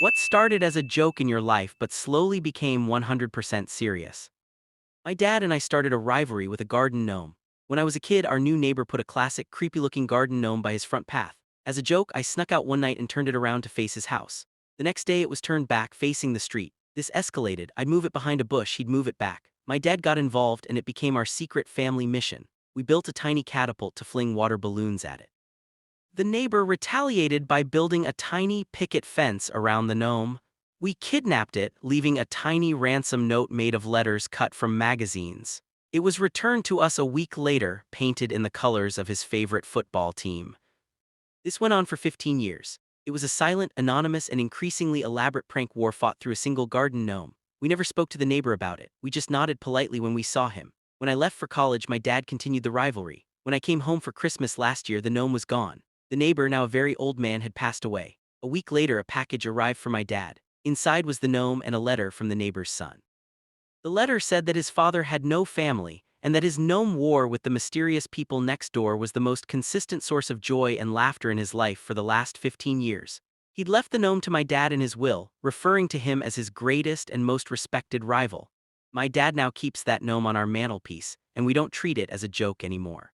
What started as a joke in your life but slowly became 100% serious? My dad and I started a rivalry with a garden gnome. When I was a kid, our new neighbor put a classic, creepy-looking garden gnome by his front path. As a joke, I snuck out one night and turned it around to face his house. The next day, it was turned back, facing the street. This escalated. I'd move it behind a bush, he'd move it back. My dad got involved, and it became our secret family mission. We built a tiny catapult to fling water balloons at it. The neighbor retaliated by building a tiny picket fence around the gnome. We kidnapped it, leaving a tiny ransom note made of letters cut from magazines. It was returned to us a week later, painted in the colors of his favorite football team. This went on for 15 years. It was a silent, anonymous, and increasingly elaborate prank war fought through a single garden gnome. We never spoke to the neighbor about it. We just nodded politely when we saw him. When I left for college, my dad continued the rivalry. When I came home for Christmas last year, the gnome was gone. The neighbor, now a very old man, had passed away. A week later, a package arrived for my dad. Inside was the gnome and a letter from the neighbor's son. The letter said that his father had no family, and that his gnome war with the mysterious people next door was the most consistent source of joy and laughter in his life for the last 15 years. He'd left the gnome to my dad in his will, referring to him as his greatest and most respected rival. My dad now keeps that gnome on our mantelpiece, and we don't treat it as a joke anymore.